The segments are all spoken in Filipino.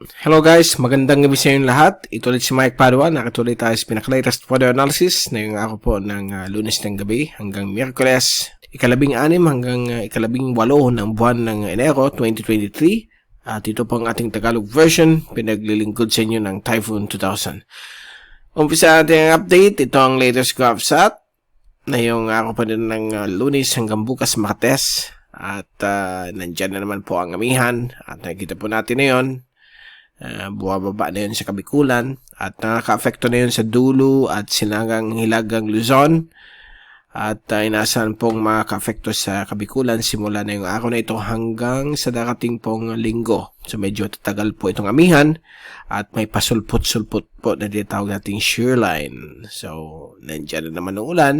Hello guys, magandang gabi sa inyong lahat. Ito ulit si Mike Padua. Nakatuloy tayo sa pinaka-latest weather analysis na yung ako po ng Lunes ng gabi hanggang Miyerkules, ikalabing-anim hanggang ikalabing-walo ng buwan ng Enero 2023. At ito po ang ating Tagalog version, pinaglilingkod sa inyo ng Typhoon 2000. Umpisa natin ang update. Ito ang latest GovSat na yung ako pa din ng Lunes hanggang bukas Martes. At nandyan na naman po ang amihan. At nakikita po natin na yun. Buwababa na yun sa Kabikulan at nakaka-apekto na yun sa Dulo at Sinagang Hilagang Luzon at inaasahan pong makaka-apekto sa Kabikulan simula na yung araw na ito hanggang sa darating pong linggo. So medyo tatagal po itong amihan at may pasulput-sulput po na tinatawag nating shear line. So nandiyan na naman ang ulan,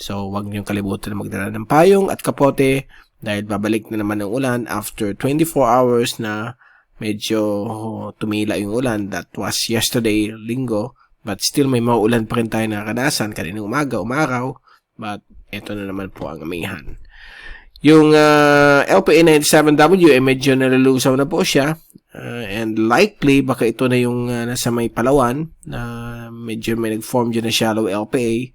so huwag niyong kalimutan na magdala ng payong at kapote dahil babalik na naman ang ulan after 24 hours na medyo tumila yung ulan. That was yesterday, linggo. But still may mauulan pa rin tayo nakakanasan kaninang umaga, umaraw. But ito na naman po ang amihan. Yung LPA 97W medyo nalulusaw na po siya. And likely, baka ito na yung nasa may Palawan. Medyo may nag-form dyan na shallow LPA.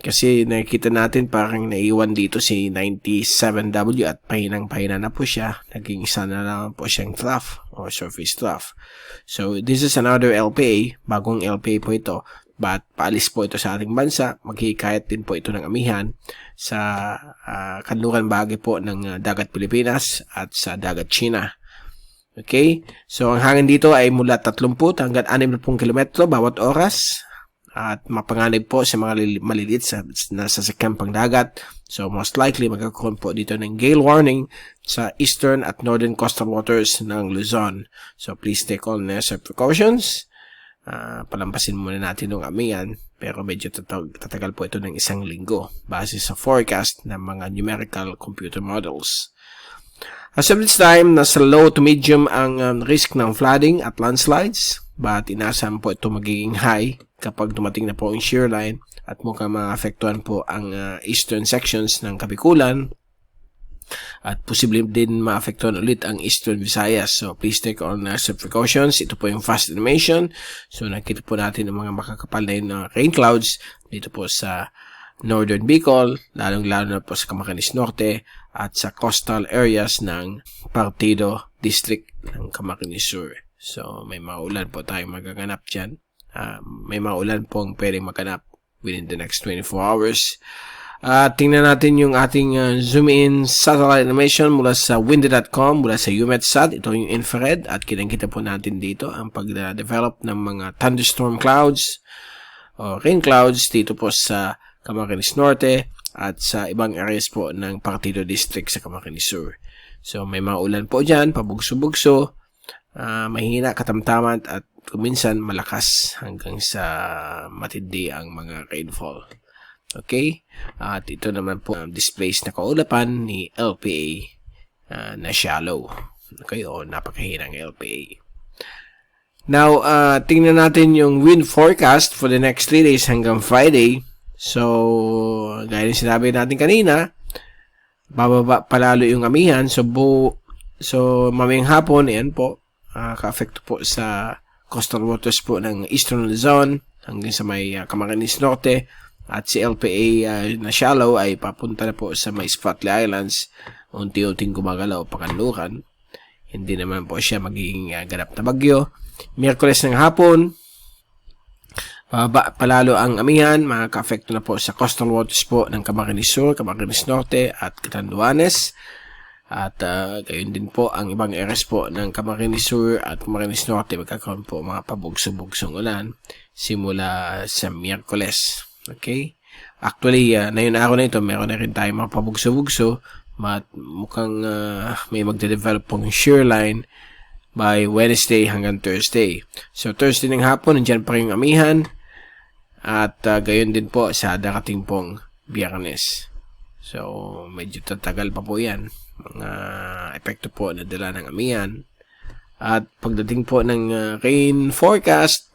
Kasi nakikita natin parang naiwan dito si 97W at pahinang-pahina na po siya. Naging isa na lang po siyang trough or surface trough. So this is another LPA, bagong LPA po ito. But paalis po ito sa ating bansa. Maghihikayat din po ito ng amihan sa kanluran bahagi po ng dagat Pilipinas at sa dagat China. Okay? So ang hangin dito ay mula 30 hanggang 60 kilometro bawat oras. At mapanganib po sa mga maliliit na sasakyan pang dagat. So most likely magkakaroon po dito ng gale warning sa eastern at northern coastal waters ng Luzon. So please take all necessary precautions. Palampasin muna natin ng amihan, pero medyo tatagal po ito ng 1 linggo base sa forecast ng mga numerical computer models. As of this time, nasa low to medium ang risk ng flooding at landslides. But inaasahan po ito magiging high kapag dumating na po ang shear line at mukhang maapektuhan po ang eastern sections ng Kabikulan at posibleng din maapektuhan ulit ang eastern Visayas. So please take all necessary precautions. Ito po yung fast animation. So nakita po natin ang mga makakapal na rain clouds dito po sa northern Bicol, lalong-lalo na po sa Camarines Norte at sa coastal areas ng Partido District ng Camarines Sur. So, may maulan po tayong magaganap dyan. May maulan pong pwedeng maganap within the next 24 hours. Tingnan natin yung ating zoom-in satellite animation mula sa windy.com, mula sa UMETSAT. Ito yung infrared at kitang-kita po natin dito ang pag-develop ng mga thunderstorm clouds o rain clouds dito po sa Camarines Norte at sa ibang areas po ng Partido District sa Camarines Sur. So, may maulan po dyan, pabugso-bugso. Mahina, katamtaman at kuminsan malakas hanggang sa matindi ang mga rainfall. Okay? At ito naman po ang displays na kaulapan ni LPA na shallow. Okay? O napakahinang LPA. Now, tingnan natin yung wind forecast for the next 3 days hanggang Friday. So, gaya ng sinabi natin kanina, bababa palalo yung amihan. So mamayang hapon, yan po, ka-affect po sa coastal waters po ng eastern Luzon hanggang sa may Camarines Norte at si LPA na shallow ay papunta na po sa may Spratly Islands, unti-unting gumagalaw pakanluran. Hindi naman po siya magiging ganap na bagyo. Miyerkules ng hapon, palalo ang amihan, makaka-affect na po sa coastal waters po ng Camarines Sur, Camarines Norte at Catanduanes. At gayon din po ang ibang areas po ng Camarines Sur at Camarines Norte magkakaroon po mga pabugso-bugsong ulan simula sa Miyerkules. Okay? Actually, na yung araw na ito, meron na rin tayo mga pabugso-bugso at mukhang may magde-develop pong shear line by Wednesday hanggang Thursday. So, Thursday ng hapon, nandiyan pa rin yung amihan at gayon din po sa darating pong Biyernes. So, medyo tatagal pa po yan. Mga epekto po na dala ng amihan. At pagdating po ng rain forecast,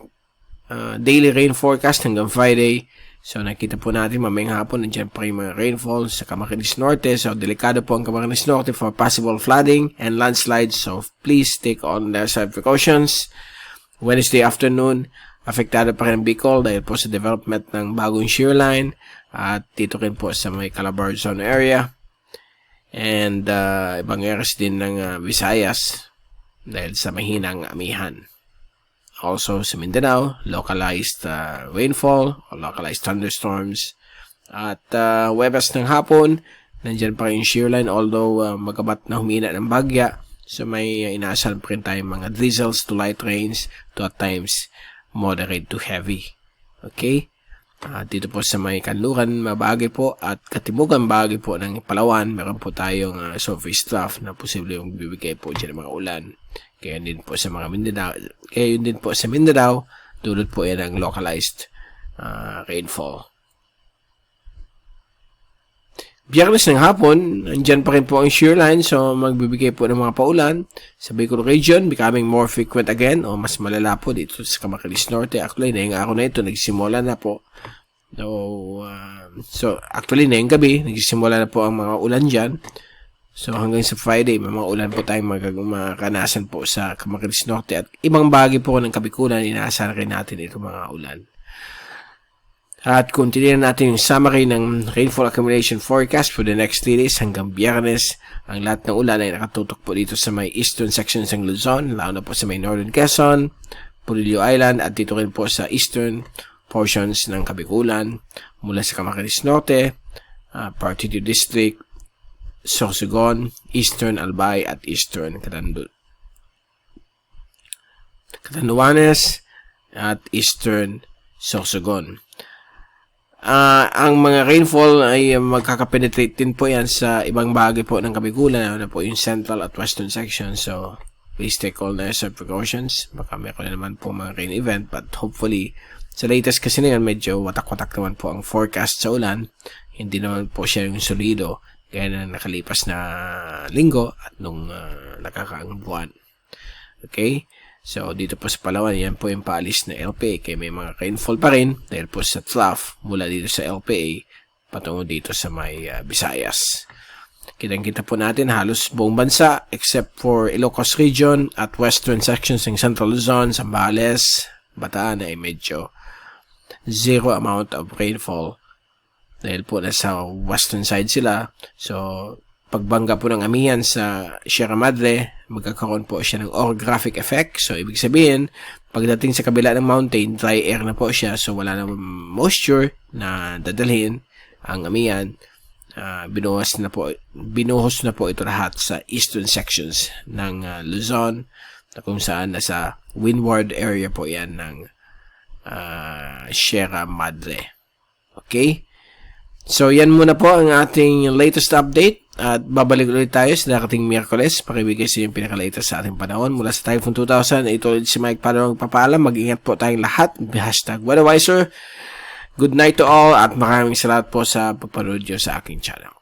daily rain forecast hanggang Friday, So, nakita po natin mamayang hapon, nandiyan pa yung mga rainfall sa Camarines Norte. So, delikado po ang Camarines Norte for possible flooding and landslides. So, please take all necessary precautions. Wednesday afternoon, apektado pa rin ang Bicol dahil po sa development ng bagong shear line. At dito rin po sa may Calabarzon area. And ibang areas din ng Visayas dahil sa mahinang amihan. Also sa Mindanao, localized rainfall or localized thunderstorms. At Webes ng hapon, nandyan pa rin yung shear line although magabat na humina ng bagya. So may inaasahan pa rin tayong mga drizzles to light rains to at times moderate to heavy. Okay? Dito po sa may Kanluran, mabagi po at Katimugan, bahagi po ng Palawan, meron po tayong surface trough na posible yung bibigay po dyan ng mga ulan. Kaya din po sa mga Mindanao, kaya yun din po sa Mindanao, dulot po yan ang localized rainfall. Biyernes ng hapon, andyan pa rin po ang shear line, so magbibigay po ng mga paulan sa Bicol region, becoming more frequent again, o mas malala po dito sa Camarines Norte. Actually, na yung araw na ito, nagsimula na po. So, actually, na yung gabi, nagsimula na po ang mga ulan dyan. So, hanggang sa Friday, may mga ulan po tayong makanasan po sa Camarines Norte. At ibang bahagi po ng Kabikulan, inaasahan rin natin itong mga ulan. At kung tininan natin yung summary ng rainfall accumulation forecast for the next 3 days hanggang Biyernes, ang lahat ng ulan ay nakatutok po dito sa may eastern sections ng Luzon, lalo na po sa may northern Quezon, Polillo Island, at dito rin po sa eastern portions ng Kabikulan, mula sa Camarines Norte, Partido District, Sorsogon, Eastern Albay, at Eastern Catanduanes, at Eastern Sorsogon. Ang mga rainfall ay magkakapenetrate din po yan sa ibang bahagi po ng Kabikulan, na po yung central at western section. So, please take all necessary precautions. Baka meron naman po mga rain event, but hopefully, sa latest kasi na yan, medyo watak-watak naman po ang forecast sa ulan. Hindi naman po siya yung solido gaya na nakalipas na linggo at nung nakakaang buwan. Okay? So, dito po sa Palawan, yan po yung paalis na LPA. Kaya may mga rainfall pa rin dahil po sa trough mula dito sa LPA patungo dito sa may Visayas. Kitang-kita po natin halos buong bansa except for Ilocos Region at western sections ng Central Luzon, Zambales, Bataan ay medyo zero amount of rainfall dahil po nasa western side sila. So, pagbangga po ng amihan sa Sierra Madre, magkakaroon po siya ng orographic effect. So, ibig sabihin, pagdating sa kabila ng mountain, dry air na po siya. So, wala na moisture na dadalhin ang amihan. Binuhos na po ito lahat sa eastern sections ng Luzon, na kung saan nasa windward area po yan ng Sierra Madre. Okay? So, yan muna po ang ating latest update. At babalik ulit tayo sa darating Miyerkules. Pakibigay sa yung pinaka-latest sa ating panahon. Mula sa Typhoon 2000, ito ulit si Mike Padua magpapaalam. Mag-ingat po tayong lahat. #WeatherWiser. Good night to all at maraming salamat po sa pagpanood nyo sa aking channel.